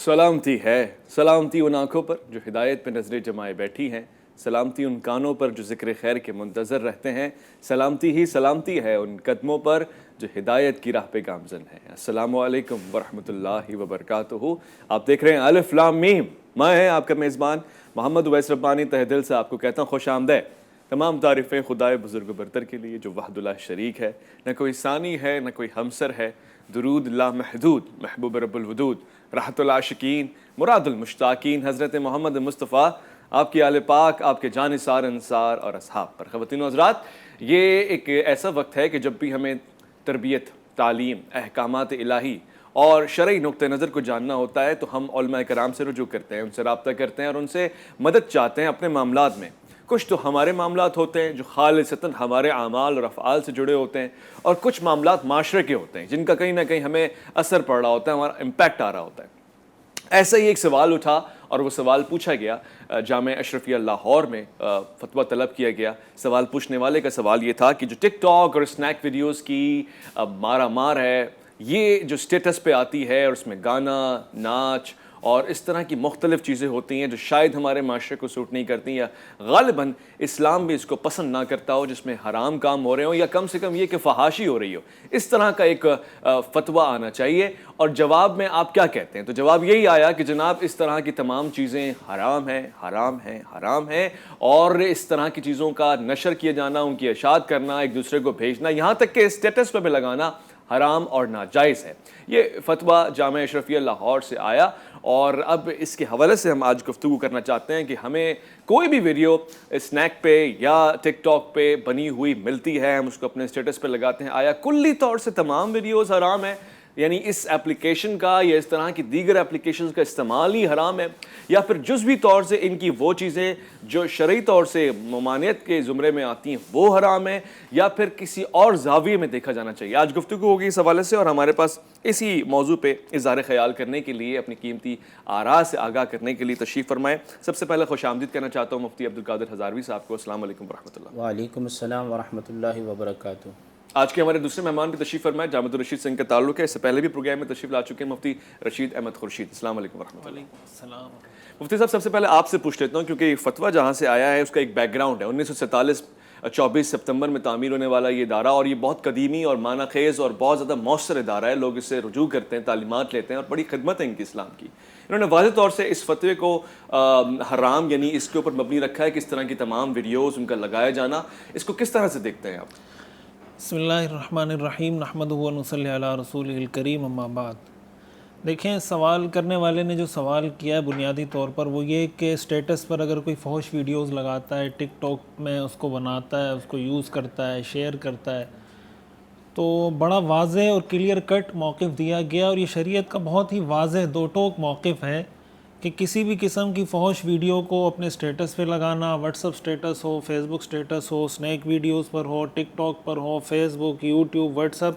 سلامتی ہے، سلامتی ان آنکھوں پر جو ہدایت پہ نظریں جمائے بیٹھی ہیں، سلامتی ان کانوں پر جو ذکر خیر کے منتظر رہتے ہیں، سلامتی ہی سلامتی ہے ان قدموں پر جو ہدایت کی راہ پہ گامزن ہے۔ السلام علیکم ورحمۃ اللہ وبرکاتہ۔ آپ دیکھ رہے ہیں الف لام میم، میں آپ کا میزبان محمد اویس ربانی تہ دل سے آپ کو کہتا ہوں خوش آمدید۔ تمام تعریفیں خدائے بزرگ و برتر کے لیے جو وحد لا شریک ہے، نہ کوئی ثانی ہے نہ کوئی ہمسر ہے، درود لا محدود محبوب رب الودود، راحت العاشقین مراد المشتاقین حضرت محمد مصطفیٰ، آپ کی آل پاک، آپ کے جانثار انصار اور اصحاب پر۔ خواتین و حضرات، یہ ایک ایسا وقت ہے کہ جب بھی ہمیں تربیت، تعلیم، احکامات الہی اور شرعی نقطہ نظر کو جاننا ہوتا ہے تو ہم علماء کرام سے رجوع کرتے ہیں، ان سے رابطہ کرتے ہیں اور ان سے مدد چاہتے ہیں اپنے معاملات میں۔ کچھ تو ہمارے معاملات ہوتے ہیں جو خالصتاً ہمارے اعمال اور افعال سے جڑے ہوتے ہیں، اور کچھ معاملات معاشرے کے ہوتے ہیں جن کا کہیں نہ کہیں ہمیں اثر پڑ رہا ہوتا ہے، ہمارا امپیکٹ آ رہا ہوتا ہے۔ ایسا ہی ایک سوال اٹھا اور وہ سوال پوچھا گیا جامعہ اشرفیہ لاہور میں، فتویٰ طلب کیا گیا۔ سوال پوچھنے والے کا سوال یہ تھا کہ جو ٹک ٹاک اور اسنیک ویڈیوز کی مارا مار ہے، یہ جو اسٹیٹس پہ آتی ہے اور اس میں گانا، ناچ اور اس طرح کی مختلف چیزیں ہوتی ہیں جو شاید ہمارے معاشرے کو سوٹ نہیں کرتی، یا غالباً اسلام بھی اس کو پسند نہ کرتا ہو، جس میں حرام کام ہو رہے ہوں یا کم سے کم یہ کہ فحاشی ہو رہی ہو، اس طرح کا ایک فتویٰ آنا چاہیے۔ اور جواب میں آپ کیا کہتے ہیں؟ تو جواب یہی آیا کہ جناب اس طرح کی تمام چیزیں حرام ہیں، حرام ہیں، حرام ہیں، اور اس طرح کی چیزوں کا نشر کیے جانا، ان کی اشاعت کرنا، ایک دوسرے کو بھیجنا، یہاں تک کہ اسٹیٹس پہ بھی لگانا حرام اور ناجائز ہے۔ یہ فتویٰ جامعہ اشرفیہ لاہور سے آیا، اور اب اس کے حوالے سے ہم آج گفتگو کرنا چاہتے ہیں کہ ہمیں کوئی بھی ویڈیو اسنیک پہ یا ٹک ٹاک پہ بنی ہوئی ملتی ہے، ہم اس کو اپنے اسٹیٹس پہ لگاتے ہیں، آیا کلی طور سے تمام ویڈیوز حرام ہیں؟ یعنی اس اپلیکیشن کا یا اس طرح کی دیگر اپلیکیشنز کا استعمال ہی حرام ہے، یا پھر جزوی طور سے ان کی وہ چیزیں جو شرعی طور سے ممانعت کے زمرے میں آتی ہیں وہ حرام ہیں، یا پھر کسی اور زاویے میں دیکھا جانا چاہیے؟ آج گفتگو ہوگی اس حوالے سے، اور ہمارے پاس اسی موضوع پہ اظہار خیال کرنے کے لیے، اپنی قیمتی آراء سے آگاہ کرنے کے لیے تشریف فرمائیں۔ سب سے پہلے خوش آمدید کہنا چاہتا ہوں مفتی عبدالقادر ہزاروی صاحب کو۔ السلام علیکم ورحمۃ اللہ۔ وعلیکم السلام ورحمۃ اللہ وبرکاتہ۔ آج کے ہمارے دوسرے مہمان بھی تشریف فرمائے، جامعۃ الرشید سے ان کا تعلق ہے، اس سے پہلے بھی پروگرام میں تشریف لا چکے ہیں مفتی رشید احمد خورشید۔ السلام علیکم ورحمۃ اللہ۔ السلام۔ مفتی صاحب، سب سے پہلے آپ سے پوچھ لیتا ہوں، کیونکہ یہ فتویٰ جہاں سے آیا ہے اس کا ایک بیک گراؤنڈ ہے۔ 1947 24 ستمبر میں تعمیر ہونے والا یہ ادارہ، اور یہ بہت قدیمی اور معنی خیز اور بہت زیادہ مؤثر ادارہ ہے، لوگ اس سے رجوع کرتے ہیں، تعلیمات لیتے ہیں، اور بڑی خدمت ہے ان کی اسلام کی۔ انہوں نے واضح طور سے اس فتوے کو حرام، یعنی اس کے اوپر مبنی رکھا ہے کہ اس طرح کی تمام ویڈیوز، ان کا لگایا جانا، اس کو کس طرح سے دیکھتے ہیں آپ؟ بسم اللہ الرحمن الرحیم، نحمدہ و نصلی علی رسولہ الکریم، اما بعد۔ دیکھیں، سوال کرنے والے نے جو سوال کیا ہے بنیادی طور پر وہ یہ کہ اسٹیٹس پر اگر کوئی فحش ویڈیوز لگاتا ہے، ٹک ٹاک میں اس کو بناتا ہے، اس کو یوز کرتا ہے، شیئر کرتا ہے، تو بڑا واضح اور کلیئر کٹ موقف دیا گیا، اور یہ شریعت کا بہت ہی واضح دو ٹوک موقف ہے کہ کسی بھی قسم کی فحش ویڈیو کو اپنے اسٹیٹس پہ لگانا، واٹس اپ اسٹیٹس ہو، فیس بک اسٹیٹس ہو، اسنیک ویڈیوز پر ہو، ٹک ٹاک پر ہو، فیس بک، یوٹیوب، واٹس اپ،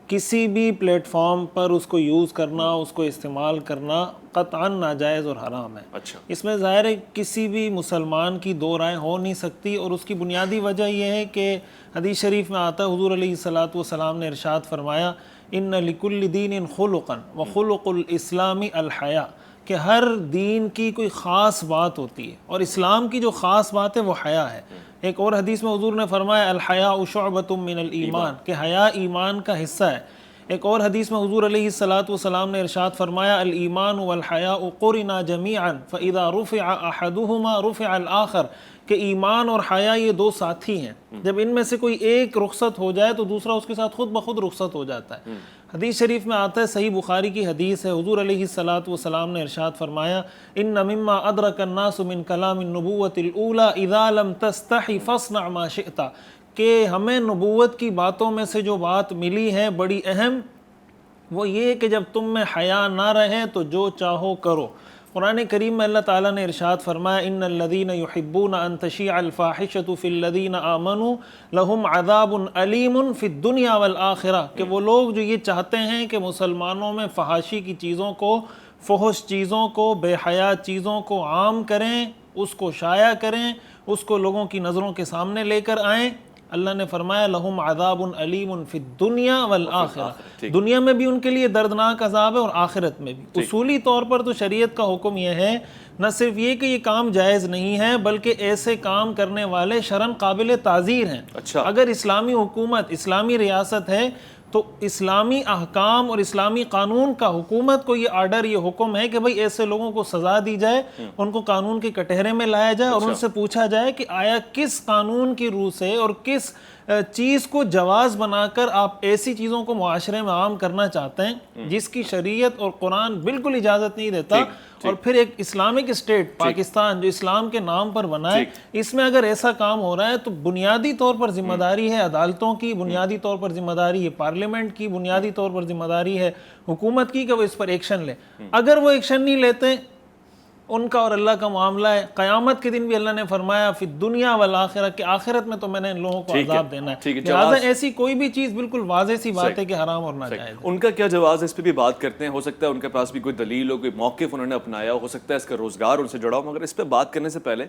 کسی بھی پلیٹ فارم پر اس کو یوز کرنا، اس کو استعمال کرنا قطعاً ناجائز اور حرام ہے۔ اچھا، اس میں ظاہر ہے کسی بھی مسلمان کی دو رائے ہو نہیں سکتی، اور اس کی بنیادی وجہ یہ ہے کہ حدیث شریف میں آتا ہے، حضور علیہ الصلاۃ والسلام نے ارشاد فرمایا، ان لکل دین خلقا وخلق الاسلام الحیا، کہ ہر دین کی کوئی خاص بات ہوتی ہے، اور اسلام کی جو خاص بات ہے وہ حیا ہے۔ ایک اور حدیث میں حضور نے فرمایا الحیاء شعبۃ من الایمان، کہ حیا ایمان کا حصہ ہے۔ ایک اور حدیث میں حضور علیہ الصلاۃ والسلام نے ارشاد فرمایا الایمان والحیاء قرنا جمیعا فاذا رفع احدهما رفع الاخر، کہ ایمان اور حیا یہ دو ساتھی ہیں، جب ان میں سے کوئی ایک رخصت ہو جائے تو دوسرا اس کے ساتھ خود بخود رخصت ہو جاتا ہے۔ حدیث شریف میں آتا ہے، صحیح بخاری کی حدیث ہے، حضور علیہ الصلاۃ والسلام نے ارشاد فرمایا ان مما ادرک الناس من کلام النبوۃ الاولی اذا لم تستحی فاصنع ما شئت، کہ ہمیں نبوت کی باتوں میں سے جو بات ملی ہے بڑی اہم، وہ یہ کہ جب تم میں حیا نہ رہے تو جو چاہو کرو۔ قرآن کریم میں اللہ تعالیٰ نے ارشاد فرمایا ان الذین یحبون ان تشیع الفاحشۃ فی الذین آمنوا لہم عذاب علیم فی الدنیا والآخرہ، کہ وہ لوگ جو یہ چاہتے ہیں کہ مسلمانوں میں فحاشی کی چیزوں کو، فحش چیزوں کو، بے حیا چیزوں کو عام کریں، اس کو شائع کریں، اس کو لوگوں کی نظروں کے سامنے لے کر آئیں، اللہ نے فرمایا لہم عذاب علیم فی الدنیا والآخرہ، دنیا میں بھی ان کے لیے دردناک عذاب ہے اور آخرت میں بھی۔ اصولی طور پر تو شریعت کا حکم یہ ہے نہ صرف یہ کہ یہ کام جائز نہیں ہے بلکہ ایسے کام کرنے والے شرعاً قابل تعزیر ہیں۔ اگر اسلامی حکومت، اسلامی ریاست ہے تو اسلامی احکام اور اسلامی قانون کا حکومت کو یہ آرڈر، یہ حکم ہے کہ بھئی ایسے لوگوں کو سزا دی جائے، ان کو قانون کے کٹہرے میں لایا جائے اور ان سے پوچھا جائے کہ آیا کس قانون کی روح سے اور کس چیز کو جواز بنا کر آپ ایسی چیزوں کو معاشرے میں عام کرنا چاہتے ہیں جس کی شریعت اور قرآن بالکل اجازت نہیں دیتا، اور پھر ایک اسلامک اسٹیٹ پاکستان جو اسلام کے نام پر بنا ہے، اس میں اگر ایسا کام ہو رہا ہے تو بنیادی طور پر ذمہ داری ہے عدالتوں کی، بنیادی طور پر ذمہ داری ہے پارلیمنٹ کی، بنیادی طور پر ذمہ داری ہے حکومت کی کہ وہ اس پر ایکشن لے۔ اگر وہ ایکشن نہیں لیتے، ان کا اور اللہ کا معاملہ ہے، قیامت کے دن بھی اللہ نے فرمایا فی الدنیا والآخرہ کہ آخرت میں تو میں نے ان لوگوں کو عذاب دینا ہے۔ لہٰذا ایسی کوئی بھی چیز بالکل واضح سی بات ہے کہ حرام اور ناجائز ہے۔ ان کا کیا جواز ہے، اس پہ بھی بات کرتے ہیں۔ ہو سکتا ہے ان کے پاس بھی کوئی دلیل ہو، کوئی موقف انہوں نے اپنایا ہو سکتا ہے اس کا روزگار ان سے جڑا ہو، مگر اس پہ بات کرنے سے پہلے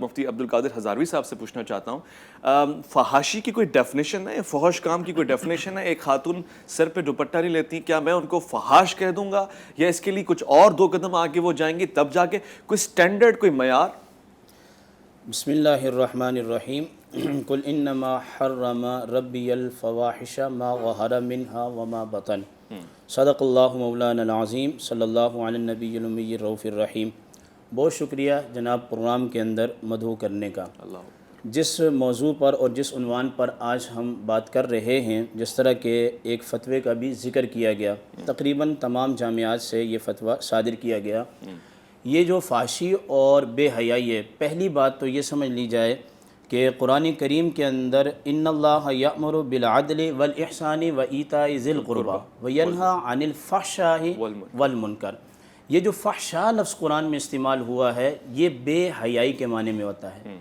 مفتی عبدالقادر ہزاروی صاحب سے پوچھنا چاہتا ہوں، فحاشی کی کوئی ڈیفینیشن ہے، فحش کام کی کوئی ڈیفینیشن ہے؟ ایک خاتون سر پہ دوپٹہ نہیں لیتی، کیا میں ان کو فحاش کہہ دوں گا یا اس کے لیے کچھ اور 2 قدم آگے وہ جائیں گی تب جا کے کوئی سٹینڈرڈ، کوئی معیار؟ بسم اللہ الرحمن الرحیم قل انما حرم ربی الفواحش ما ظہر منها وما بطن، صدق اللہ مولانا العظیم، صلی اللہ علی النبی الامی الرؤوف الرحیم۔ بہت شکریہ جناب پروگرام کے اندر مدعو کرنے کا۔ جس موضوع پر اور جس عنوان پر آج ہم بات کر رہے ہیں، جس طرح کے ایک فتوے کا بھی ذکر کیا گیا، تقریباً تمام جامعات سے یہ فتویٰ صادر کیا گیا، یہ جو فحاشی اور بے حیائی ہے، پہلی بات تو یہ سمجھ لی جائے کہ قرآن کریم کے اندر ان اللہ یأمر بالعدل والاحسان وایتاء ذی القربی وینہی عن الفحشاء والمنکر، یہ جو فحشاء لفظ قرآن میں استعمال ہوا ہے یہ بے حیائی کے معنی میں ہوتا ہے،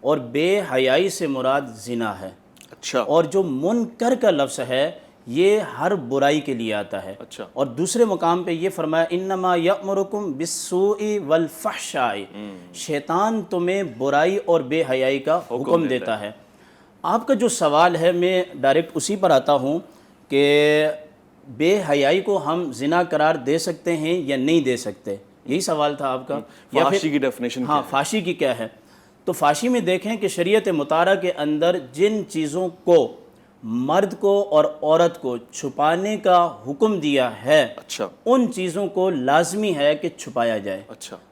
اور بے حیائی سے مراد زنا ہے۔ اور جو منکر کا لفظ ہے یہ ہر برائی کے لیے آتا ہے۔ اور دوسرے مقام پہ یہ فرمایا انما یأمرکم بالسوء والفحشاء، شیطان تمہیں برائی اور بے حیائی کا حکم دیتا ہے۔ آپ کا جو سوال ہے میں ڈائریکٹ اسی پر آتا ہوں کہ بے حیائی کو ہم زنا قرار دے سکتے ہیں یا نہیں دے سکتے، یہی سوال تھا آپ کا۔ فحاشی کی ڈیفینیشن ہاں، فحاشی کی کیا ہے؟ تو فحاشی میں دیکھیں کہ شریعت مطہرہ کے اندر جن چیزوں کو مرد کو اور عورت کو چھپانے کا حکم دیا ہے، ان چیزوں کو لازمی ہے کہ چھپایا جائے۔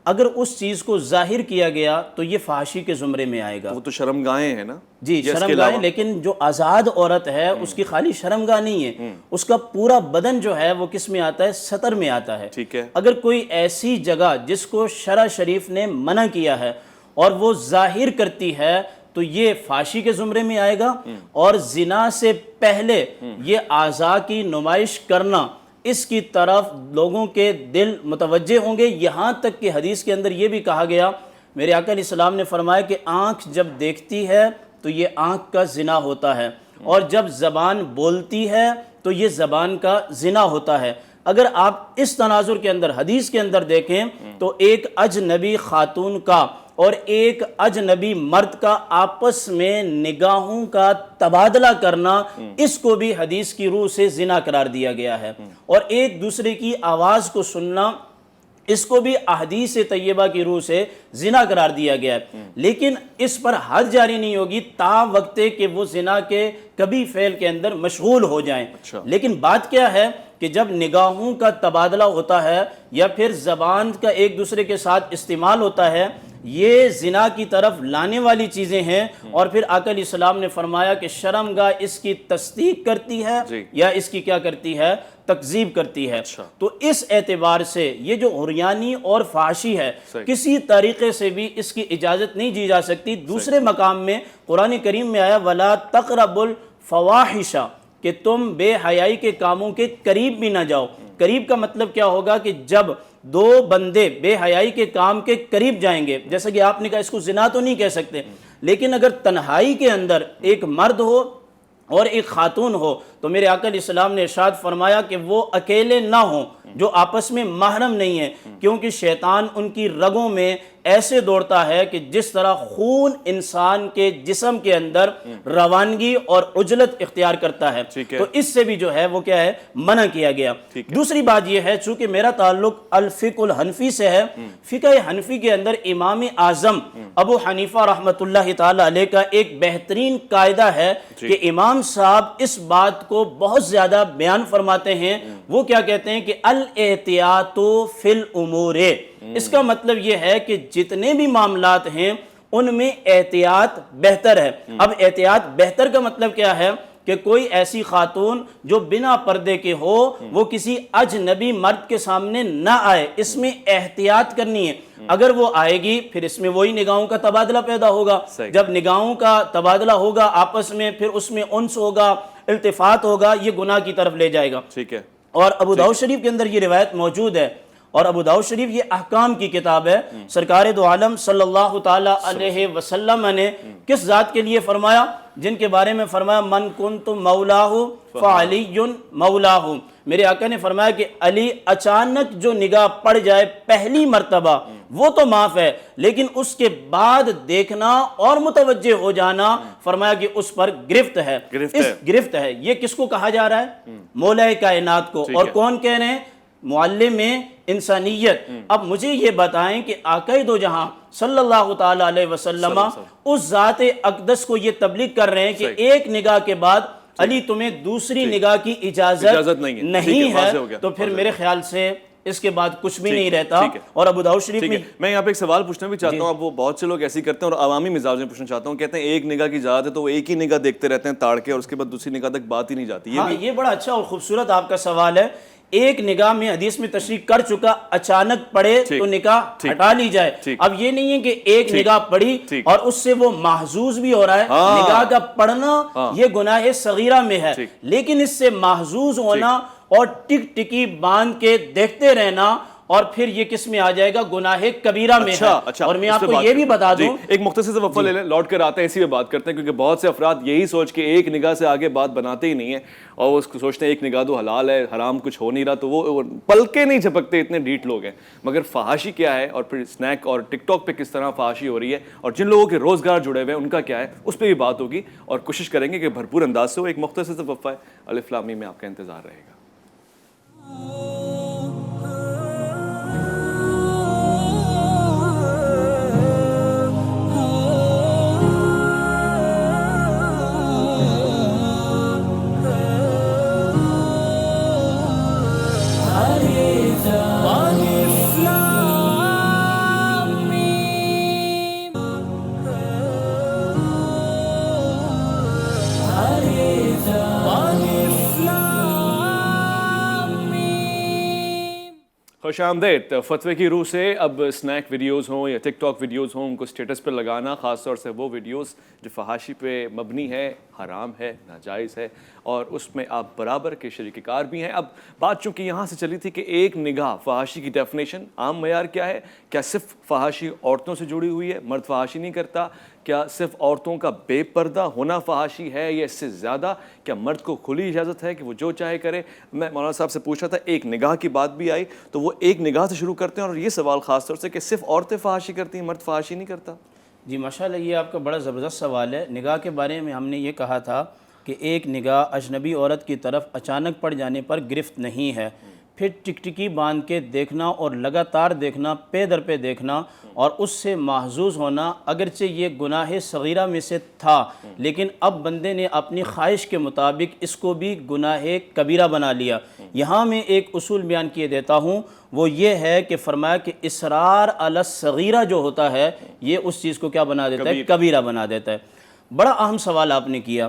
اگر اس چیز کو ظاہر کیا گیا تو یہ فحاشی کے زمرے میں آئے گا۔ وہ تو شرمگاہیں ہیں نا؟ جی شرمگاہیں، لیکن جو آزاد عورت ہے اس کی خالی شرمگاہ نہیں ہے، اس کا پورا بدن جو ہے وہ کس میں آتا ہے؟ سطر میں آتا ہے۔ اگر کوئی ایسی جگہ جس کو شرع شریف نے منع کیا ہے اور وہ ظاہر کرتی ہے تو یہ فحاشی کے زمرے میں آئے گا، اور زنا سے پہلے یہ اعضاء کی نمائش کرنا، اس کی طرف لوگوں کے دل متوجہ ہوں گے، یہاں تک کہ حدیث کے اندر یہ بھی کہا گیا، میرے آقا علیہ السلام نے فرمایا کہ آنکھ جب دیکھتی ہے تو یہ آنکھ کا زنا ہوتا ہے، اور جب زبان بولتی ہے تو یہ زبان کا زنا ہوتا ہے۔ اگر آپ اس تناظر کے اندر حدیث کے اندر دیکھیں تو ایک اجنبی خاتون کا اور ایک اجنبی مرد کا آپس میں نگاہوں کا تبادلہ کرنا، اس کو بھی حدیث کی روح سے زنا قرار دیا گیا ہے، اور ایک دوسرے کی آواز کو سننا، اس کو بھی احادیث طیبہ کی روح سے زنا قرار دیا گیا ہے۔ لیکن اس پر حد جاری نہیں ہوگی تا وقت کہ وہ زنا کے کبھی فعل کے اندر مشغول ہو جائیں۔ لیکن بات کیا ہے کہ جب نگاہوں کا تبادلہ ہوتا ہے یا پھر زبان کا ایک دوسرے کے ساتھ استعمال ہوتا ہے، یہ زنا کی طرف لانے والی چیزیں ہیں، اور پھر آقا علیہ السلام نے فرمایا کہ شرمگاہ اس کی تصدیق کرتی ہے یا اس کی کیا کرتی ہے؟ تکذیب کرتی ہے۔ تو اس اعتبار سے یہ جو عریانی اور فحاشی ہے کسی طریقے سے بھی اس کی اجازت نہیں دی جا سکتی۔ دوسرے مقام میں قرآن کریم میں آیا وَلَا تَقْرَبُوا الْفَوَاحِشَ، کہ تم بے حیائی کے کاموں کے قریب بھی نہ جاؤ۔ قریب کا مطلب کیا ہوگا کہ جب دو بندے بے حیائی کے کام کے قریب جائیں گے، جیسا کہ آپ نے کہا اس کو زنا تو نہیں کہہ سکتے، لیکن اگر تنہائی کے اندر ایک مرد ہو اور ایک خاتون ہو تو میرے آقا علیہ السلام نے ارشاد فرمایا کہ وہ اکیلے نہ ہوں جو آپس میں محرم نہیں ہیں، کیونکہ شیطان ان کی رگوں میں ایسے دوڑتا ہے کہ جس طرح خون انسان کے جسم کے اندر روانگی اور عجلت اختیار کرتا ہے، تو اس سے بھی جو ہے وہ کیا ہے، منع کیا گیا۔ دوسری بات یہ ہے، چونکہ میرا تعلق الفقہ الحنفی سے ہے، فقہ حنفی کے اندر امام اعظم ابو حنیفہ رحمۃ اللہ تعالی علیہ کا ایک بہترین قاعدہ ہے کہ امام صاحب اس بات کو بہت زیادہ بیان فرماتے ہیں۔ وہ کیا کہتے ہیں کہ الاحتیاط فی الامور، اس کا مطلب یہ ہے کہ جتنے بھی معاملات ہیں ان میں احتیاط بہتر ہے۔ اب احتیاط بہتر کا مطلب کیا ہے کہ کوئی ایسی خاتون جو بنا پردے کے ہو وہ کسی اجنبی مرد کے سامنے نہ آئے، اس میں احتیاط کرنی ہے۔ اگر وہ آئے گی پھر اس میں وہی نگاہوں کا تبادلہ پیدا ہوگا، جب نگاہوں کا تبادلہ ہوگا آپس میں، پھر اس میں انس ہوگا، التفات ہوگا، یہ گناہ کی طرف لے جائے گا۔ ٹھیک ہے۔ اور ابو داؤد شریف کے اندر یہ روایت موجود ہے، اور ابو داؤد شریف یہ احکام کی کتاب ہے۔ سرکار دو عالم صلی اللہ تعالی علیہ وسلم نے کس ذات کے لیے فرمایا؟ جن کے بارے میں فرمایا من کنت مولاہ فعلی مولاہ، میرے آقا نے فرمایا کہ علی اچانک جو نگاہ پڑ جائے پہلی مرتبہ وہ تو معاف ہے، لیکن اس کے بعد دیکھنا اور متوجہ ہو جانا فرمایا کہ اس پر گرفت ہے۔ گرفت ہے، یہ کس کو کہا جا رہا ہے؟ مولا کائنات کو۔ اور کون کہہ رہے ہیں؟ معلم انسانیت۔ اب مجھے یہ بتائیں کہ آقا دو جہاں صلی اللہ تعالی علیہ وسلم اس ذات اقدس کو یہ تبلیغ کر رہے ہیں کہ ایک نگاہ کے بعد علی تمہیں دوسری نگاہ کی اجازت نہیں ہے، تو پھر میرے خیال سے اس کے بعد کچھ بھی نہیں رہتا۔ اور ابو داؤد شریف میں یہاں پہ ایک سوال پوچھنا بھی چاہتا ہوں، اب وہ بہت سے لوگ ایسی کرتے ہیں اور عوامی مزاج میں پوچھنا چاہتا ہوں، کہتے ہیں ایک نگاہ کی اجازت ہے تو وہ ایک ہی نگاہ دیکھتے رہتے ہیں تاڑ کے، اور اس کے بعد دوسری نگاہ تک بات ہی نہیں جاتی۔ یہ بڑا اچھا اور خوبصورت آپ کا سوال ہے۔ ایک نگاہ میں حدیث میں تشریح کر چکا، اچانک پڑے تو نگاہ ہٹا لی جائے۔ اب یہ نہیں ہے کہ ایک نگاہ پڑی اور اس سے وہ محظوظ بھی ہو رہا ہے، نگاہ کا پڑھنا یہ گناہ صغیرہ میں ہے، لیکن اس سے محظوظ ہونا اور ٹک ٹکی باندھ کے دیکھتے رہنا اور پھر یہ کس میں آ جائے گا؟ گناہ کبیرہ میں ہے۔ اور میں آپ کو یہ بھی بتا دوں، ایک مختصر سے وقفہ لے لیں، لوٹ کر آتے ہیں، اسی پہ بات کرتے ہیں، کیونکہ بہت سے افراد یہی سوچ کے ایک نگاہ سے آگے بات بناتے ہی نہیں ہیں، اور وہ سوچتے ہیں ایک نگاہ تو حلال ہے، حرام کچھ ہو نہیں رہا، تو وہ پلکے نہیں جھپکتے، اتنے ڈھیٹ لوگ ہیں۔ مگر فحاشی کیا ہے، اور پھر سنیک اور ٹک ٹاک پہ کس طرح فحاشی ہو رہی ہے، اور جن لوگوں کے روزگار جڑے ہوئے ہیں ان کا کیا ہے، اس پہ بھی بات ہوگی، اور کوشش کریں گے کہ بھرپور انداز سے ہو۔ ایک مختصر سے وقفہ ہے، الف لام میم میں آپ کا انتظار رہے گا۔ خوش آمدید۔ فتوے کی روح سے اب سنیک ویڈیوز ہوں یا ٹک ٹاک ویڈیوز ہوں، ان کو اسٹیٹس پہ لگانا، خاص طور سے وہ ویڈیوز جو فحاشی پہ مبنی ہے، حرام ہے، ناجائز ہے، اور اس میں آپ برابر کے شریک کار بھی ہیں۔ اب بات چونکہ یہاں سے چلی تھی کہ ایک نگاہ، فحاشی کی ڈیفینیشن، عام معیار کیا ہے؟ کیا صرف فحاشی عورتوں سے جڑی ہوئی ہے، مرد فحاشی نہیں کرتا؟ کیا صرف عورتوں کا بے پردہ ہونا فحاشی ہے یا اس سے زیادہ؟ کیا مرد کو کھلی اجازت ہے کہ وہ جو چاہے کرے؟ میں مولانا صاحب سے پوچھ رہا تھا، ایک نگاہ کی بات بھی آئی تو وہ ایک نگاہ سے شروع کرتے ہیں، اور یہ سوال خاص طور سے کہ صرف عورتیں فحاشی کرتی ہیں، مرد فحاشی نہیں کرتا؟ جی ماشاءاللہ، یہ آپ کا بڑا زبردست سوال ہے۔ نگاہ کے بارے میں ہم نے یہ کہا تھا کہ ایک نگاہ اجنبی عورت کی طرف اچانک پڑ جانے پر گرفت نہیں ہے، پھر ٹکٹکی باندھ کے دیکھنا اور لگاتار دیکھنا، پے در پہ دیکھنا اور اس سے محظوظ ہونا، اگرچہ یہ گناہ صغیرہ میں سے تھا، لیکن اب بندے نے اپنی خواہش کے مطابق اس کو بھی گناہ کبیرہ بنا لیا۔ یہاں میں ایک اصول بیان کیے دیتا ہوں، وہ یہ ہے کہ فرمایا کہ اصرار علی الصغیرہ جو ہوتا ہے یہ اس چیز کو کیا بنا دیتا ہے؟ کبیرہ بنا دیتا ہے۔ بڑا اہم سوال آپ نے کیا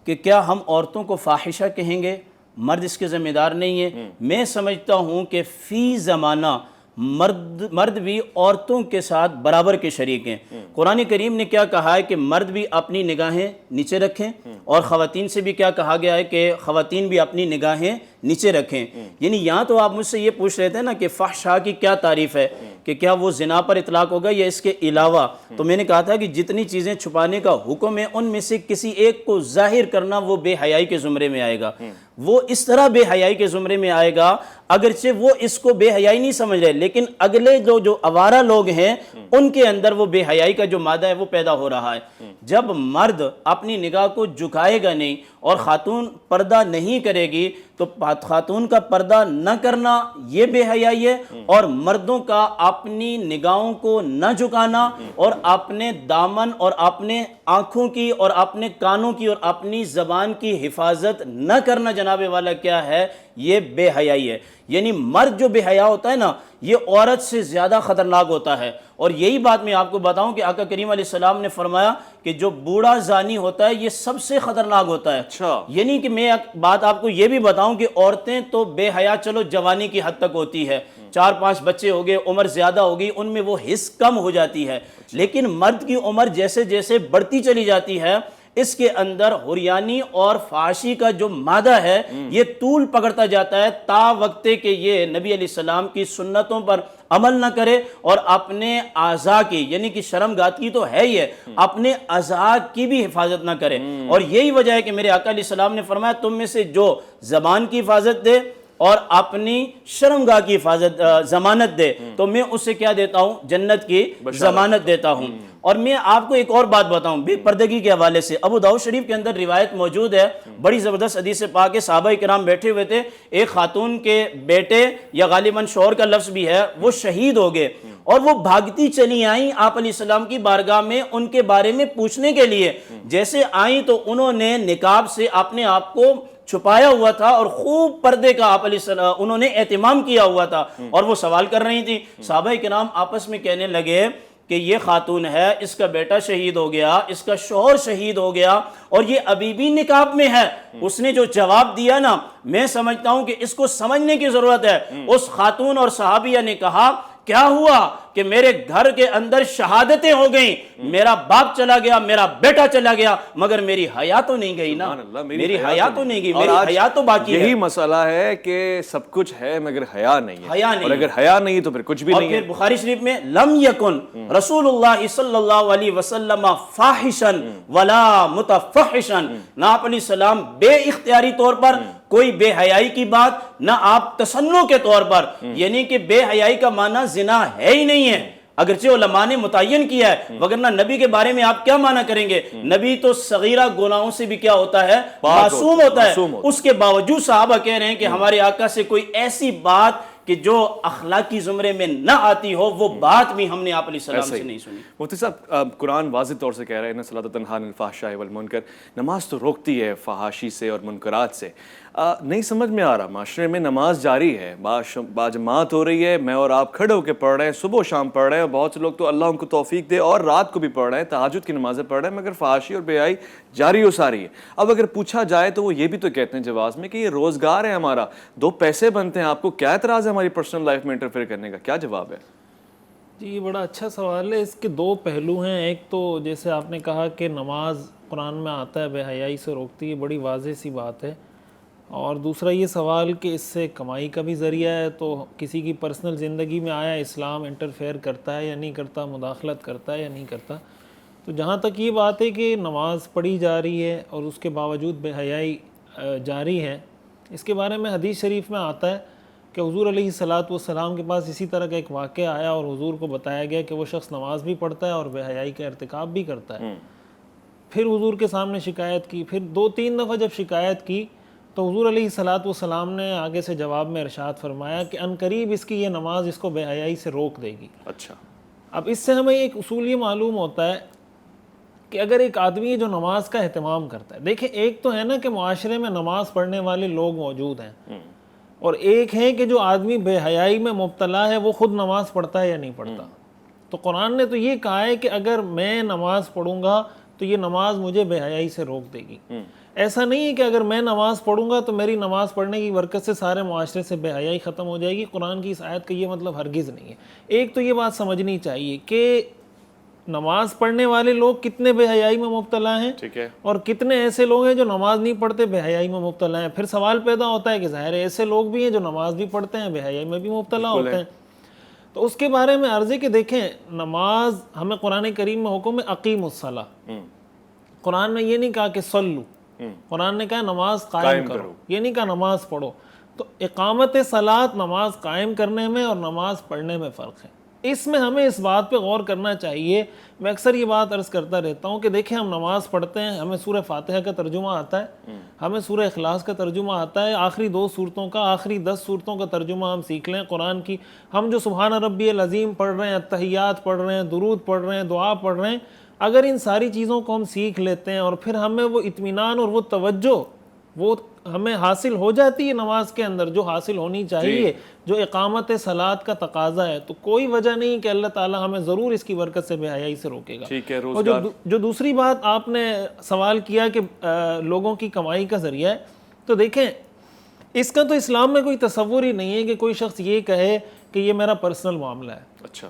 کہ کیا ہم عورتوں کو فاحشہ کہیں گے؟ مرد اس کے ذمہ دار نہیں ہے۔ میں سمجھتا ہوں کہ فی زمانہ مرد بھی عورتوں کے ساتھ برابر کے شریک ہیں۔ قرآن کریم نے کیا کہا ہے کہ مرد بھی اپنی نگاہیں نیچے رکھیں، اور خواتین سے بھی کیا کہا گیا ہے کہ خواتین بھی اپنی نگاہیں نیچے رکھیں. یعنی یہاں تو آپ مجھ سے یہ پوچھ رہے تھے نا کہ فحشا کی کیا تعریف ہے, کہ کیا وہ زنا پر اطلاق ہوگا یا اس کے علاوہ. تو میں نے کہا تھا کہ جتنی چیزیں چھپانے کا حکم ہے ان میں سے کسی ایک کو ظاہر کرنا وہ بے حیائی کے زمرے میں آئے گا. وہ اس طرح بے حیائی کے زمرے میں آئے گا اگرچہ وہ اس کو بے حیائی نہیں سمجھ رہے, لیکن اگلے جو آوارہ لوگ ہیں ان کے اندر وہ بے حیائی کا جو مادہ ہے وہ پیدا ہو رہا ہے. جب مرد اپنی نگاہ کو جھکائے گا نہیں اور خاتون پردہ نہیں کرے گی تو خاتون کا پردہ نہ کرنا یہ بے حیائی ہے, اور مردوں کا اپنی نگاہوں کو نہ جھکانا اور اپنے دامن اور اپنے آنکھوں کی اور اپنے کانوں کی اور اپنی زبان کی حفاظت نہ کرنا جناب والا کیا ہے, یہ بے حیائی ہے. یعنی مرد جو بے حیا ہوتا ہے نا یہ عورت سے زیادہ خطرناک ہوتا ہے. اور یہی بات میں آپ کو بتاؤں کہ آقا کریم علیہ السلام نے فرمایا کہ جو بوڑھا زانی ہوتا ہے یہ سب سے خطرناک ہوتا ہے. اچھا, یعنی کہ میں ایک بات آپ کو یہ بھی بتاؤں کہ عورتیں تو بے حیا چلو جوانی کی حد تک ہوتی ہے, 4-5 بچے ہو گئے, عمر زیادہ ہو گئی, ان میں وہ حس کم ہو جاتی ہے. لیکن مرد کی عمر جیسے جیسے بڑھتی چلی جاتی ہے اس کے اندر حریانی اور فحاشی کا جو مادہ ہے یہ طول پکڑتا جاتا ہے, تا وقتے کہ یہ نبی علیہ السلام کی سنتوں پر عمل نہ کرے اور اپنے اعضاء کی, یعنی کہ شرمگاہ کی تو ہے ہی ہے, اپنے اعضاء کی بھی حفاظت نہ کرے. اور یہی وجہ ہے کہ میرے آقا علیہ السلام نے فرمایا تم میں سے جو زبان کی حفاظت دے اور اپنی شرمگاہ کی حفاظت ضمانت دے تو میں اسے کیا دیتا ہوں, جنت کی ضمانت دیتا ہوں. اور میں آپ کو ایک اور بات بتاؤں بے پردگی کے حوالے سے. ابو داؤد شریف کے اندر روایت موجود ہے, بڑی زبردست حدیث پاک ہے. صحابہ کرام بیٹھے ہوئے تھے, ایک خاتون کے بیٹے یا غالباً شوہر کا لفظ بھی ہے وہ شہید ہو گئے اور وہ بھاگتی چلی آئیں آپ علیہ السلام کی بارگاہ میں ان کے بارے میں پوچھنے کے لیے. جیسے آئیں تو انہوں نے نقاب سے اپنے آپ کو چھپایا ہوا تھا اور خوب پردے کا آپ علیہ السلام انہوں نے اہتمام کیا ہوا تھا, اور وہ سوال کر رہی تھی. صحابہ کرام آپس میں کہنے لگے کہ یہ خاتون ہے, اس کا بیٹا شہید ہو گیا, اس کا شوہر شہید ہو گیا اور یہ ابھی بھی نقاب میں ہے. اس نے جو جواب دیا نا میں سمجھتا ہوں کہ اس کو سمجھنے کی ضرورت ہے. اس خاتون اور صحابیہ نے کہا کیا ہوا کہ میرے گھر کے اندر شہادتیں ہو گئیں, میرا باپ چلا گیا, میرا بیٹا چلا گیا, مگر میری حیا تو نہیں گئی نا, میری حیا تو نہیں گئی, میری حیا تو باقی ہے. یہی مسئلہ ہے کہ سب کچھ ہے مگر حیا نہیں ہے, اور اگر حیا نہیں تو پھر کچھ بھی نہیں ہے. اور پھر بخاری شریف میں لم یکن رسول اللہ صلی اللہ علیہ وسلم فاحشا ولا متفحشا, نہ آپ علیہ السلام بے اختیاری طور پر کوئی بے حیائی کی بات, نہ آپ تصنع کے طور پر, یعنی کہ بے حیائی کا معنی زنا ہے ہی نہیں ہے, اگرچہ علماء نے متعین کیا ہے, وگرنہ نبی کے بارے میں آپ کیا معنی کریں گے؟ نبی تو صغیرہ گناہوں سے بھی کیا ہوتا ہے, معصوم ہوتا ہے. اس کے باوجود صحابہ کہہ رہے ہیں کہ ہمارے آقا سے کوئی ایسی بات کہ جو اخلاقی زمرے میں نہ آتی ہو وہ بات بھی ہم نے آپ علیہ السلام سے نہیں سنی. مفتی صاحب قرآن واضح طور سے کہہ رہا ہے ان الصلاۃ تنہی عن الفحشاء والمنکر, نماز تو روکتی ہے فحاشی سے اور منکرات سے. نہیں سمجھ میں آ رہا, معاشرے میں نماز جاری ہے, باجماعت ہو رہی ہے, میں اور آپ کھڑے ہو کے پڑھ رہے ہیں, صبح و شام پڑھ رہے ہیں, اور بہت سے لوگ تو اللہ ان کو توفیق دے اور رات کو بھی پڑھ رہے ہیں, تہجد کی نمازیں پڑھ رہے ہیں, مگر فحاشی اور بے حیائی جاری و ساری ہے. اب اگر پوچھا جائے تو وہ یہ بھی تو کہتے ہیں جواز میں کہ یہ روزگار ہے ہمارا, 2 پیسے بنتے ہیں, آپ کو کیا اعتراض ہے ہماری پرسنل لائف میں انٹرفیئر کرنے کا؟ کیا جواب ہے؟ جی یہ بڑا اچھا سوال ہے. اس کے 2 پہلو ہیں. ایک تو جیسے آپ نے کہا کہ نماز قرآن میں آتا ہے بے حیائی سے روکتی ہے, بڑی واضح سی بات ہے. اور دوسرا یہ سوال کہ اس سے کمائی کا بھی ذریعہ ہے, تو کسی کی پرسنل زندگی میں آیا اسلام انٹرفیئر کرتا ہے یا نہیں کرتا, مداخلت کرتا ہے یا نہیں کرتا. تو جہاں تک یہ بات ہے کہ نماز پڑھی جا رہی ہے اور اس کے باوجود بے حیائی جاری ہے, اس کے بارے میں حدیث شریف میں آتا ہے کہ حضور علیہ الصلاۃ والسلام کے پاس اسی طرح کا ایک واقعہ آیا اور حضور کو بتایا گیا کہ وہ شخص نماز بھی پڑھتا ہے اور بے حیائی کا ارتکاب بھی کرتا ہے. پھر حضور کے سامنے شکایت کی, پھر 2-3 دفعہ جب شکایت کی تو حضور علیہ الصلاۃ والسلام نے آگے سے جواب میں ارشاد فرمایا کہ عنقریب اس کی یہ نماز اس کو بے حیائی سے روک دے گی. اچھا, اب اس سے ہمیں ایک اصول یہ معلوم ہوتا ہے کہ اگر ایک آدمی جو نماز کا اہتمام کرتا ہے, دیکھیں ایک تو ہے نا کہ معاشرے میں نماز پڑھنے والے لوگ موجود ہیں, اور ایک ہے کہ جو آدمی بے حیائی میں مبتلا ہے وہ خود نماز پڑھتا ہے یا نہیں پڑھتا. تو قرآن نے تو یہ کہا ہے کہ اگر میں نماز پڑھوں گا تو یہ نماز مجھے بے حیائی سے روک دے گی. ایسا نہیں ہے کہ اگر میں نماز پڑھوں گا تو میری نماز پڑھنے کی برکت سے سارے معاشرے سے بے حیائی ختم ہو جائے گی. قرآن کی اس آیت کا یہ مطلب ہرگز نہیں ہے. ایک تو یہ بات سمجھنی چاہیے کہ نماز پڑھنے والے لوگ کتنے بے حیائی میں مبتلا ہیں ٹھیک ہے، اور کتنے ایسے لوگ ہیں جو نماز نہیں پڑھتے بے حیائی میں مبتلا ہیں. پھر سوال پیدا ہوتا ہے کہ ظاہر ہے ایسے لوگ بھی ہیں جو نماز بھی پڑھتے ہیں بے حیائی میں بھی مبتلا ہوتے ہیں. تو اس کے بارے میں عرض ہے کہ دیکھیں نماز ہمیں قرآن کریم میں حکم ہے اقیم الصلاۃ. قرآن نے یہ نہیں کہا کہ صلو، قرآن نے کہا نماز قائم کرو، یہ نہیں کہا نماز پڑھو. تو اقامت صلاۃ نماز قائم کرنے میں اور نماز پڑھنے میں فرق ہے. اس میں ہمیں اس بات پہ غور کرنا چاہیے. میں اکثر یہ بات عرض کرتا رہتا ہوں کہ دیکھیں ہم نماز پڑھتے ہیں، ہمیں سورہ فاتحہ کا ترجمہ آتا ہے، ہمیں سورہ اخلاص کا ترجمہ آتا ہے، آخری 2 سورتوں کا، آخری 10 سورتوں کا ترجمہ ہم سیکھ لیں قرآن کی. ہم جو سبحان ربی العظیم پڑھ رہے ہیں، التحیات پڑھ رہے ہیں، درود پڑھ رہے ہیں، دعا پڑھ رہے ہیں، اگر ان ساری چیزوں کو ہم سیکھ لیتے ہیں اور پھر ہمیں وہ اطمینان اور وہ توجہ وہ ہمیں حاصل ہو جاتی ہے نماز کے اندر جو حاصل ہونی چاہیے، جو اقامت صلاۃ کا تقاضا ہے، تو کوئی وجہ نہیں کہ اللہ تعالیٰ ہمیں ضرور اس کی برکت سے بے حیائی سے روکے گا. ٹھیک ہے. اور جو دوسری بات آپ نے سوال کیا کہ لوگوں کی کمائی کا ذریعہ ہے، تو دیکھیں اس کا تو اسلام میں کوئی تصور ہی نہیں ہے کہ کوئی شخص یہ کہے کہ یہ میرا پرسنل معاملہ ہے. اچھا،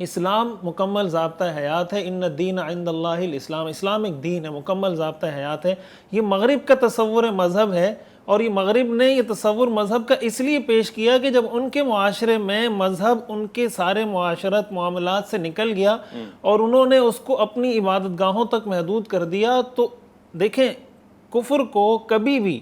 اسلام مکمل ضابطہ حیات ہے. ان الدین عند اللہ الاسلام، اسلام ایک دین ہے، مکمل ضابطہ حیات ہے. یہ مغرب کا تصور مذہب ہے، اور یہ مغرب نے یہ تصور مذہب کا اس لیے پیش کیا کہ جب ان کے معاشرے میں مذہب ان کے سارے معاشرت معاملات سے نکل گیا اور انہوں نے اس کو اپنی عبادت گاہوں تک محدود کر دیا. تو دیکھیں کفر کو کبھی بھی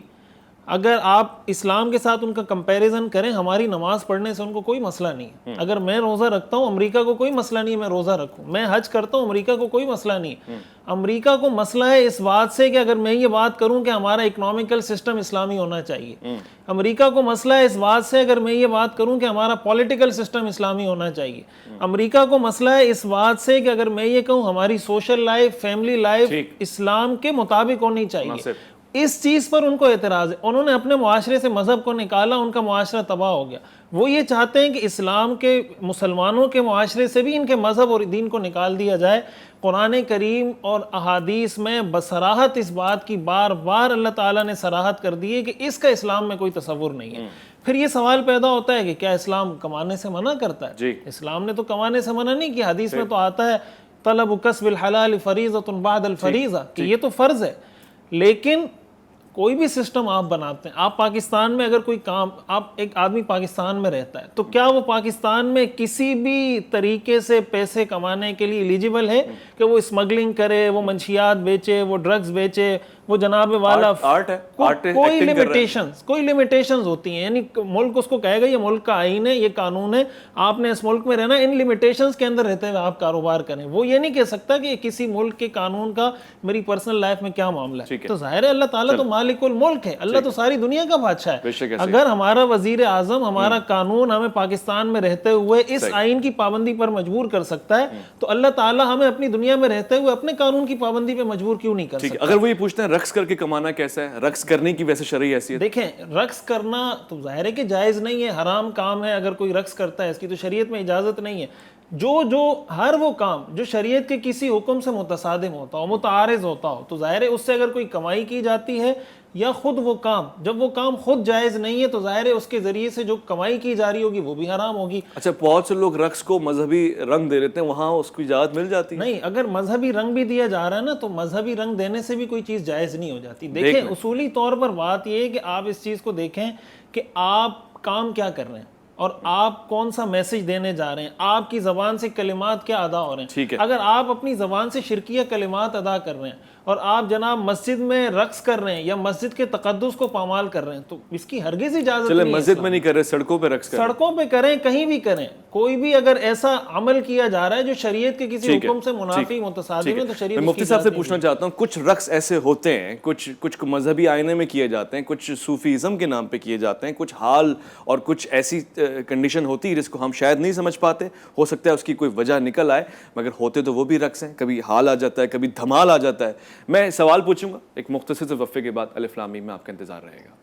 اگر آپ اسلام کے ساتھ ان کا کمپیریزن کریں، ہماری نماز پڑھنے سے ان کو کوئی مسئلہ نہیں ہے. اگر میں روزہ رکھتا ہوں، امریکہ کو کوئی مسئلہ نہیں ہے میں روزہ رکھوں. میں حج کرتا ہوں، امریکہ کو کوئی مسئلہ نہیں ہے. امریکہ کو مسئلہ ہے اس بات سے کہ اگر میں یہ بات کروں کہ ہمارا اکنامیکل سسٹم اسلامی ہونا چاہیے. امریکہ کو مسئلہ ہے اس بات سے اگر میں یہ بات کروں کہ ہمارا پولیٹیکل سسٹم اسلامی ہونا چاہیے. امریکہ کو مسئلہ ہے اس بات سے کہ اگر میں یہ کہوں ہماری سوشل لائف، فیملی لائف اسلام کے مطابق ہونی چاہیے. اس چیز پر ان کو اعتراض ہے. انہوں نے اپنے معاشرے سے مذہب کو نکالا، ان کا معاشرہ تباہ ہو گیا. وہ یہ چاہتے ہیں کہ اسلام کے مسلمانوں کے معاشرے سے بھی ان کے مذہب اور دین کو نکال دیا جائے. قرآن کریم اور احادیث میں بصراحت اس بات کی بار بار اللہ تعالیٰ نے صراحت کر دی ہے کہ اس کا اسلام میں کوئی تصور نہیں ہے. پھر یہ سوال پیدا ہوتا ہے کہ کیا اسلام کمانے سے منع کرتا ہے؟ اسلام نے تو کمانے سے منع نہیں کیا. حدیث میں تو آتا ہے طلب کسب الحلال فریضۃ بعد الفریضہ، کہ یہ تو فرض ہے. لیکن کوئی بھی سسٹم آپ بناتے ہیں، آپ پاکستان میں اگر کوئی کام، آپ ایک آدمی پاکستان میں رہتا ہے تو کیا وہ پاکستان میں کسی بھی طریقے سے پیسے کمانے کے لیے ایلیجیبل ہے کہ وہ اسمگلنگ کرے، وہ منشیات بیچے، وہ ڈرگز بیچے، وہ جناب والا کوئی لیمیٹیشنز ہوتی ہیں. یعنی ملک اس کو کہے گا یہ ملک کا آئین ہے، یہ قانون ہے، آپ نے اس ملک میں رہنا، ان لیمیٹیشنز کے اندر رہتے ہوئے آپ کاروبار کریں. وہ یہ نہیں کہہ سکتا کہ کسی ملک کے قانون کا میری پرسنل لائف میں کیا معاملہ ہے. تو ظاہر ہے اللہ تعالیٰ تو مالک الملک ہے، اللہ تو ساری دنیا کا بادشاہ ہے. اگر ہمارا وزیر اعظم، ہمارا قانون ہمیں پاکستان میں رہتے ہوئے اس آئین کی پابندی پر مجبور کر سکتا ہے، تو اللہ تعالیٰ ہمیں اپنی دنیا میں رہتے ہوئے اپنے قانون کی پابندی پہ مجبور کیوں نہیں کر سکتا؟ اگر وہ یہ پوچھتے ہیں رقص کر کے کمانا کیسا ہے، رقص کرنے کی ویسے شرعی حیثیت؟ دیکھیں رقص کرنا تو ظاہر ہے کہ جائز نہیں ہے، حرام کام ہے. اگر کوئی رقص کرتا ہے اس کی تو شریعت میں اجازت نہیں ہے. جو ہر وہ کام جو شریعت کے کسی حکم سے متصادم ہوتا ہو، متعارض ہوتا ہو، تو ظاہر ہے اس سے اگر کوئی کمائی کی جاتی ہے یا خود وہ کام، جب وہ کام خود جائز نہیں ہے تو ظاہر ہے اس کے ذریعے سے جو کمائی کی جا رہی ہوگی وہ بھی حرام ہوگی. اچھا، بہت سے لوگ رقص کو مذہبی رنگ دے لیتے ہیں، وہاں اس کو اجازت مل جاتی ہے؟ نہیں، اگر مذہبی رنگ بھی دیا جا رہا ہے نا تو مذہبی رنگ دینے سے بھی کوئی چیز جائز نہیں ہو جاتی. دیکھیں اصولی طور پر بات یہ ہے کہ آپ اس چیز کو دیکھیں کہ آپ کام کیا کر رہے ہیں اور آپ کون سا میسج دینے جا رہے ہیں، آپ کی زبان سے کلمات کیا ادا ہو رہے ہیں. اگر آپ اپنی زبان سے شرکیہ کلمات ادا کر رہے ہیں اور آپ جناب مسجد میں رقص کر رہے ہیں یا مسجد کے تقدس کو پامال کر رہے ہیں تو اس کی ہرگز اجازت نہیں ہے. مسجد میں نہیں کر رہے، سڑکوں پہ رقص کریں، سڑکوں پہ کریں، کہیں بھی کریں. کوئی بھی اگر ایسا عمل کیا جا رہا ہے جو شریعت کے کسی حکم سے منافی متصادم ہے تو شریعت. میں مفتی صاحب سے پوچھنا چاہتا ہوں، کچھ رقص ایسے ہوتے ہیں، کچھ مذہبی آئینے میں کیے جاتے ہیں، کچھ صوفیزم کے نام پہ کیے جاتے ہیں، کچھ حال اور کچھ ایسی کنڈیشن ہوتی ہے جس کو ہم شاید نہیں سمجھ پاتے. ہو سکتا ہے اس کی کوئی وجہ نکل آئے، مگر ہوتے تو وہ بھی رقص ہیں. کبھی حال آ جاتا ہے، کبھی دھمال آ جاتا ہے. میں سوال پوچھوں گا، ایک مختصر سے وقفے کے بعد الف لام میم میں آپ کا انتظار رہے گا.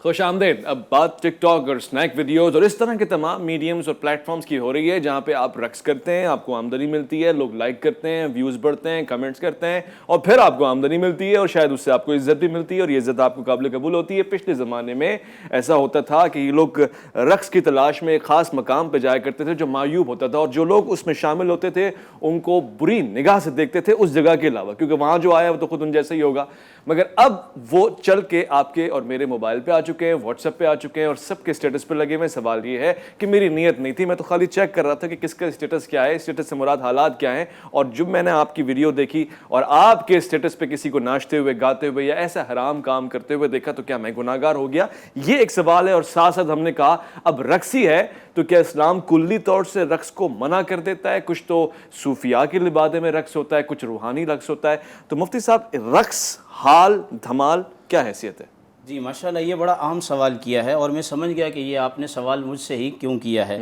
خوش آمدید. اب بات ٹک ٹاک اور اسنیک ویڈیوز اور اس طرح کے تمام میڈیمز اور پلیٹ فارمز کی ہو رہی ہے جہاں پہ آپ رقص کرتے ہیں, آپ کو آمدنی ملتی ہے, لوگ لائک کرتے ہیں, ویوز بڑھتے ہیں, کمنٹس کرتے ہیں اور پھر آپ کو آمدنی ملتی ہے اور شاید اس سے آپ کو عزت بھی ملتی ہے اور یہ عزت آپ کو قابل قبول ہوتی ہے. پچھلے زمانے میں ایسا ہوتا تھا کہ یہ لوگ رقص کی تلاش میں ایک خاص مقام پہ جایا کرتے تھے جو معیوب ہوتا تھا اور جو لوگ اس میں شامل ہوتے تھے ان کو بری نگاہ سے دیکھتے تھے اس جگہ کے علاوہ, کیونکہ وہاں جو آیا وہ تو خود ان جیسا ہی ہوگا. مگر اب وہ چل کے آپ کے اور میرے موبائل پہ آ چکے ہیں, واٹس ایپ پہ آ چکے ہیں اور سب کے اسٹیٹس پہ لگے ہوئے. سوال یہ ہے کہ میری نیت نہیں تھی, میں تو خالی چیک کر رہا تھا کہ کس کا اسٹیٹس کیا ہے, اسٹیٹس سے مراد حالات کیا ہیں. اور جب میں نے آپ کی ویڈیو دیکھی اور آپ کے اسٹیٹس پہ کسی کو ناچتے ہوئے, گاتے ہوئے یا ایسا حرام کام کرتے ہوئے دیکھا تو کیا میں گناہگار ہو گیا؟ یہ ایک سوال ہے. اور ساتھ ساتھ ہم نے کہا اب رقص ہی ہے تو کیا اسلام کلی طور سے رقص کو منع کر دیتا ہے؟ کچھ تو صوفیاء کے لبادے میں رقص ہوتا ہے, کچھ روحانی رقص ہوتا ہے. تو مفتی صاحب, رقص, حال, دھمال کیا حیثیت ہے؟ جی ماشاءاللہ, یہ بڑا عام سوال کیا ہے اور میں سمجھ گیا کہ یہ آپ نے سوال مجھ سے ہی کیوں کیا ہے.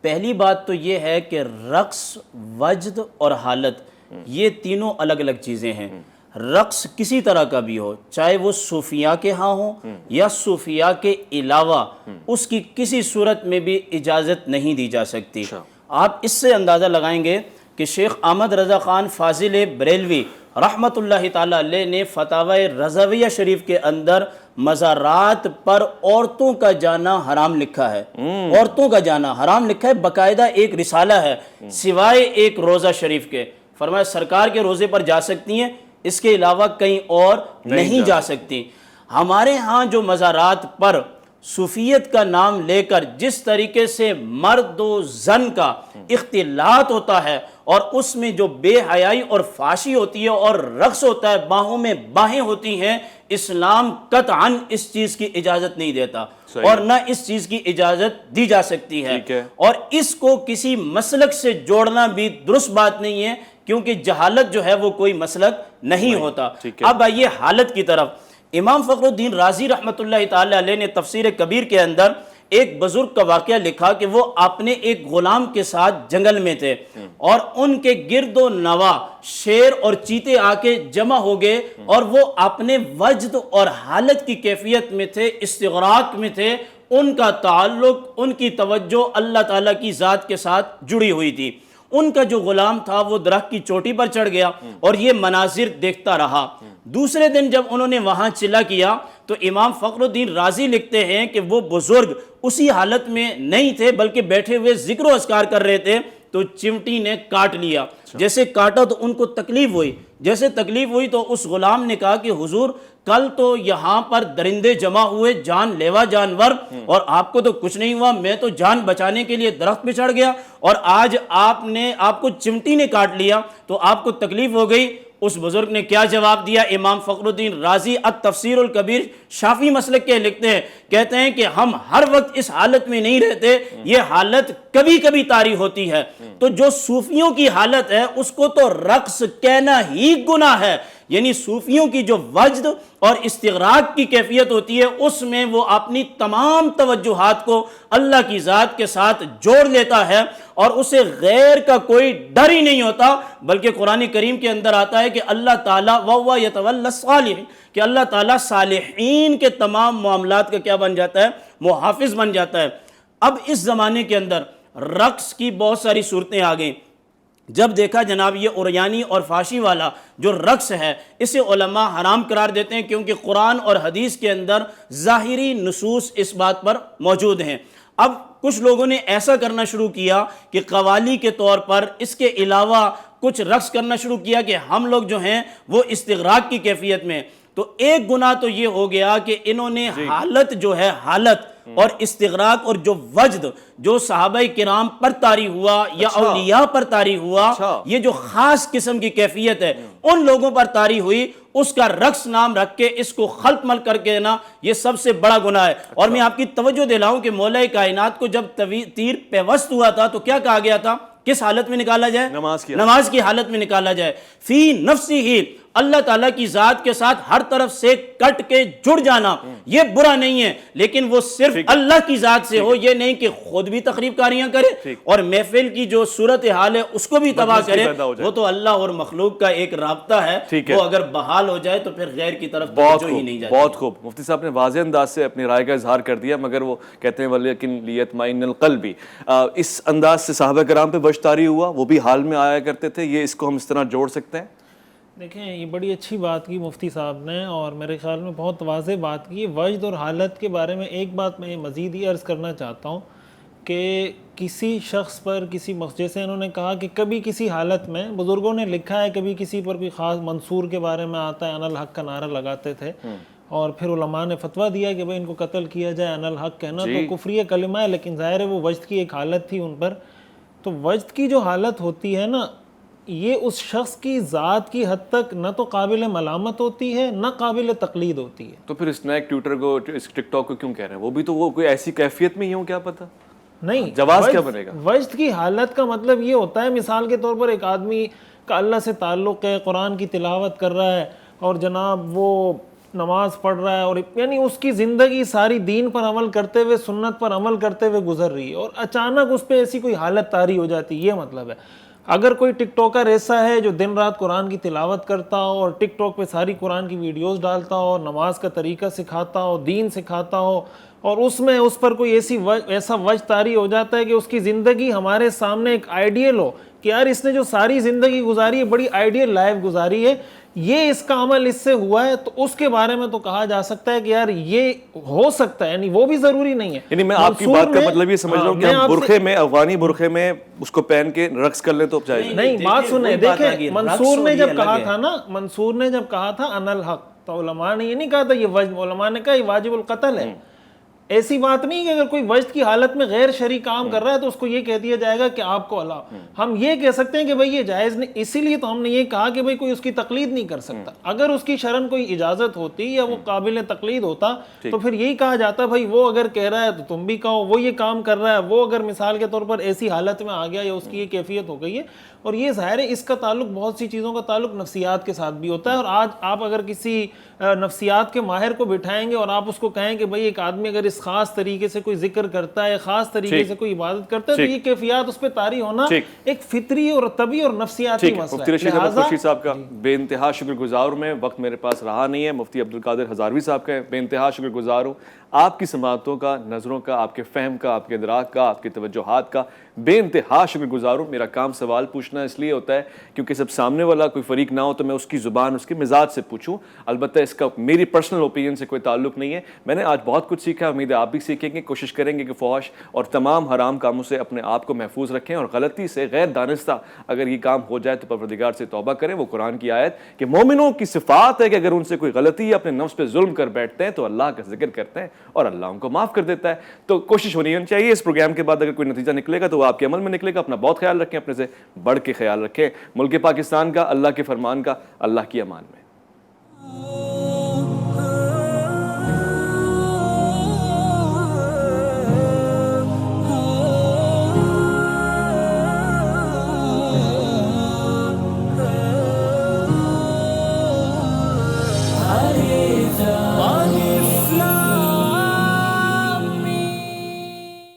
پہلی بات تو یہ ہے کہ رقص, وجد اور حالت یہ تینوں الگ الگ چیزیں ہیں. رقص کسی طرح کا بھی ہو, چاہے وہ صوفیاء کے ہاں ہو یا صوفیاء کے علاوہ, اس کی کسی صورت میں بھی اجازت نہیں دی جا سکتی. آپ اس سے اندازہ لگائیں گے کہ شیخ احمد رضا خان فاضل بریلوی رحمۃ اللہ تعالیٰ علیہ نے فتاوی رضویہ شریف کے اندر مزارات پر عورتوں کا جانا حرام لکھا ہے. عورتوں کا جانا حرام لکھا ہے, باقاعدہ ایک رسالہ ہے, سوائے ایک روزہ شریف کے. فرمایا سرکار کے روزے پر جا سکتی ہیں, اس کے علاوہ کہیں اور نہیں جا سکتی. ہمارے ہاں جو مزارات پر صوفیت کا نام لے کر جس طریقے سے مرد و زن کا اختلاط ہوتا ہے اور اس میں جو بے حیائی اور فحاشی ہوتی ہے اور رقص ہوتا ہے, باہوں میں باہیں ہوتی ہیں, اسلام قطعاً اس چیز کی اجازت نہیں دیتا اور نہ اس چیز کی اجازت دی جا سکتی ہے. اور اس کو کسی مسلک سے جوڑنا بھی درست بات نہیں ہے, کیونکہ جہالت جو ہے وہ کوئی مسلک نہیں ہوتا. اب آئیے حالت کی طرف. امام فخر الدین رازی رحمۃ اللہ تعالی علیہ نے تفسیر کبیر کے اندر ایک بزرگ کا واقعہ لکھا کہ وہ اپنے ایک غلام کے ساتھ جنگل میں تھے اور ان کے گرد و نواح شیر اور چیتے آ کے جمع ہو گئے اور وہ اپنے وجد اور حالت کی کیفیت میں تھے, استغراق میں تھے. ان کا تعلق, ان کی توجہ اللہ تعالیٰ کی ذات کے ساتھ جڑی ہوئی تھی. ان کا جو غلام تھا وہ درخت کی چوٹی پر چڑھ گیا اور یہ مناظر دیکھتا رہا. دوسرے دن جب انہوں نے وہاں چلا کیا تو امام فخر الدین رازی لکھتے ہیں کہ وہ بزرگ اسی حالت میں نہیں تھے بلکہ بیٹھے ہوئے ذکر و اذکار کر رہے تھے تو چمٹی نے کاٹ لیا. جیسے کاٹا تو ان کو تکلیف ہوئی. جیسے تکلیف ہوئی تو اس غلام نے کہا کہ حضور کل تو یہاں پر درندے جمع ہوئے, جان لیوا جانور, اور آپ کو تو کچھ نہیں ہوا, میں تو جان بچانے کے لیے درخت پہ چڑھ گیا اور آج آپ کو چمٹی نے کاٹ لیا تو آپ کو تکلیف ہو گئی. اس بزرگ نے کیا جواب دیا؟ امام فخر الدین رازی التفسیر الکبیر شافعی مسلک کے لکھتے ہیں, کہتے ہیں کہ ہم ہر وقت اس حالت میں نہیں رہتے, یہ حالت کبھی کبھی طاری ہوتی ہے. تو جو صوفیوں کی حالت ہے اس کو تو رقص کہنا ہی گناہ ہے. یعنی صوفیوں کی جو وجد اور استغراق کی کیفیت ہوتی ہے اس میں وہ اپنی تمام توجہات کو اللہ کی ذات کے ساتھ جوڑ لیتا ہے اور اسے غیر کا کوئی ڈر ہی نہیں ہوتا. بلکہ قرآن کریم کے اندر آتا ہے کہ اللہ تعالیٰ وَهُوَ يَتَوَلَّى الصَّالِحِينَ, کہ اللہ تعالیٰ صالحین کے تمام معاملات کا کیا بن جاتا ہے؟ محافظ بن جاتا ہے. اب اس زمانے کے اندر رقص کی بہت ساری صورتیں آ گئیں. جب دیکھا جناب یہ عریانی اور فحاشی والا جو رقص ہے اسے علماء حرام قرار دیتے ہیں کیونکہ قرآن اور حدیث کے اندر ظاہری نصوص اس بات پر موجود ہیں. اب کچھ لوگوں نے ایسا کرنا شروع کیا کہ قوالی کے طور پر اس کے علاوہ کچھ رقص کرنا شروع کیا کہ ہم لوگ جو ہیں وہ استغراق کی کیفیت میں. تو ایک گناہ تو یہ ہو گیا کہ انہوں نے حالت جو ہے, حالت اور استغراق اور جو وجد جو صحابہ کرام پر طاری ہوا یا اولیاء پر طاری ہوا, یہ جو خاص قسم کی کیفیت ہے ان لوگوں پر طاری ہوئی, اس کا رقص نام رکھ کے اس کو خلط مل کر کے نا, یہ سب سے بڑا گناہ ہے. اور میں آپ کی توجہ دلاؤں کہ مولا کائنات کو جب تیر پیوست ہوا تھا تو کیا کہا گیا تھا؟ کس حالت میں نکالا جائے؟ نماز کی حالت میں نکالا جائے. فی نفسی ہی, اللہ تعالیٰ کی ذات کے ساتھ ہر طرف سے کٹ کے جڑ جانا یہ برا نہیں ہے، لیکن وہ صرف اللہ کی ذات سے ہو، یہ نہیں کہ خود بھی تقریب کاریاں کرے اور محفل کی جو صورتحال ہے اس کو بھی تباہ کرے۔ وہ تو اللہ اور مخلوق کا ایک رابطہ ہے، وہ اگر بحال ہو جائے تو پھر غیر کی طرف توجہ ہی نہیں جاتی۔ بہت خوب، مفتی صاحب نے واضح انداز سے اپنی رائے کا اظہار کر دیا، مگر وہ کہتے ہیں ولیکن لیطمئن القلب، اس انداز سے صحابہ کرام پہ وجد طاری ہوا، وہ بھی حال میں آیا کرتے تھے، یہ اس کو ہم اس طرح جوڑ سکتے ہیں؟ دیکھیں یہ بڑی اچھی بات کی مفتی صاحب نے، اور میرے خیال میں بہت واضح بات کی۔ وجد اور حالت کے بارے میں ایک بات میں مزید یہ عرض کرنا چاہتا ہوں کہ کسی شخص پر کسی جیسے انہوں نے کہا کہ کبھی کسی حالت میں بزرگوں نے لکھا ہے کبھی کسی پر کوئی خاص منصور کے بارے میں آتا ہے انا الحق کا نعرہ لگاتے تھے، اور پھر علماء نے فتویٰ دیا کہ بھئی ان کو قتل کیا جائے، انا الحق کہنا تو کفری کلمہ ہے، لیکن ظاہر ہے وہ وجد کی ایک حالت تھی ان پر۔ تو وجد کی جو حالت ہوتی ہے نا، یہ اس شخص کی ذات کی حد تک نہ تو قابل ملامت ہوتی ہے نہ قابل تقلید ہوتی ہے۔ تو پھر اسنیک ٹویٹر کو، اس ٹک ٹاک کو کیوں کہہ رہے ہیں؟ وہ بھی تو وہ کوئی ایسی کیفیت میں ہی ہوں، کیا پتہ نہیں، جواز کیا بنے گا؟ وجد کی حالت کا مطلب یہ ہوتا ہے، مثال کے طور پر ایک آدمی کا اللہ سے تعلق ہے، قرآن کی تلاوت کر رہا ہے اور جناب وہ نماز پڑھ رہا ہے، اور یعنی اس کی زندگی ساری دین پر عمل کرتے ہوئے، سنت پر عمل کرتے ہوئے گزر رہی ہے، اور اچانک اس پہ ایسی کوئی حالت طاری ہو جاتی ہے، یہ مطلب ہے۔ اگر کوئی ٹک ٹاکر ایسا ہے جو دن رات قرآن کی تلاوت کرتا ہو اور ٹک ٹاک پہ ساری قرآن کی ویڈیوز ڈالتا ہو، نماز کا طریقہ سکھاتا ہو، دین سکھاتا ہو، اور اس میں اس پر کوئی ایسا وجد طاری ہو جاتا ہے کہ اس کی زندگی ہمارے سامنے ایک آئیڈیل ہو کہ یار اس نے جو ساری زندگی گزاری ہے بڑی آئیڈیل لائف گزاری ہے، یہ اس کا عمل اس سے ہوا ہے، تو اس کے بارے میں تو کہا جا سکتا ہے کہ یار یہ ہو سکتا ہے، یعنی وہ بھی ضروری نہیں ہے۔ یعنی میں آپ کی بات کا مطلب یہ سمجھ رہا ہوں کہ ہم برقعے میں، افغانی برقعے میں اس کو پہن کے رقص کر لیں تو جائز نہیں۔ بات سنیں، دیکھیں منصور نے جب کہا تھا نا، منصور نے جب کہا تھا انا الحق، تو علماء نے یہ نہیں کہا تھا یہ وجد، علماء نے کہا یہ واجب القتل ہے۔ ایسی بات نہیں کہ اگر کوئی وجد کی حالت میں غیر شرعی کام کر رہا ہے تو اس کو یہ کہہ دیا جائے گا کہ آپ کو اللہ، ہم یہ کہہ سکتے ہیں کہ بھئی یہ جائز نہیں، اسی لیے تو ہم نے یہ کہا کہ بھئی کوئی اس کی تقلید نہیں کر سکتا۔ اگر اس کی شرعاً کوئی اجازت ہوتی یا وہ قابل تقلید ہوتا تو پھر یہی کہا جاتا بھئی وہ اگر کہہ رہا ہے تو تم بھی کہو، وہ یہ کام کر رہا ہے، وہ اگر مثال کے طور پر ایسی حالت میں آ گیا یا اس کی یہ کیفیت ہو گئی ہے۔ اور یہ ظاہر ہے اس کا تعلق بہت سی چیزوں کا تعلق نفسیات کے ساتھ بھی ہوتا ہے، اور آج آپ اگر کسی نفسیات کے ماہر کو بٹھائیں گے اور آپ اس کو کہیں کہ بھئی ایک آدمی اگر اس خاص طریقے سے کوئی ذکر کرتا ہے، خاص طریقے سے کوئی عبادت کرتا ہے، تو یہ کیفیات اس پہ طاری ہونا ایک فطری اور طبعی اور نفسیاتی مسئلہ ہے۔ مفتی رشید احمد خورشید صاحب کا بے انتہا شکر گزار ہوں، میں وقت میرے پاس رہا نہیں ہے، مفتی عبدالقادر ہزاروی صاحب کا بے انتہا شکر گزار ہوں، آپ کی سماعتوں کا، نظروں کا، آپ کے فہم کا، آپ کے ادراک کا، آپ کی توجہات کا بے انتہا شکر گزار ہوں۔ میرا کام سوال پوچھنا اس لیے ہوتا ہے کیونکہ سب سامنے والا کوئی فریق نہ ہو تو میں اس کی زبان، اس کے مزاج سے پوچھوں، البتہ اس کا میری پرسنل اوپینین سے کوئی تعلق نہیں ہے۔ میں نے آج بہت کچھ سیکھا، امید ہے آپ بھی سیکھیں گے، کوشش کریں گے کہ فحش اور تمام حرام کاموں سے اپنے آپ کو محفوظ رکھیں، اور غلطی سے غیر دانستہ اگر یہ کام ہو جائے تو پروردگار سے توبہ کریں۔ وہ قرآن کی آیت کہ مومنوں کی صفات ہے کہ اگر ان سے کوئی غلطی یا اپنے نفس پہ ظلم کر بیٹھتے ہیں تو اللہ کا ذکر کرتے ہیں اور اللہ ان کو معاف کر دیتا ہے۔ تو کوشش ہونی چاہیے اس پروگرام کے بعد اگر کوئی نتیجہ نکلے گا تو وہ آپ کے عمل میں نکلے گا۔ اپنا بہت خیال رکھیں، اپنے سے بڑھ کے خیال رکھیں۔ ملک پاکستان کا، اللہ کے فرمان کا، اللہ کی امان میں۔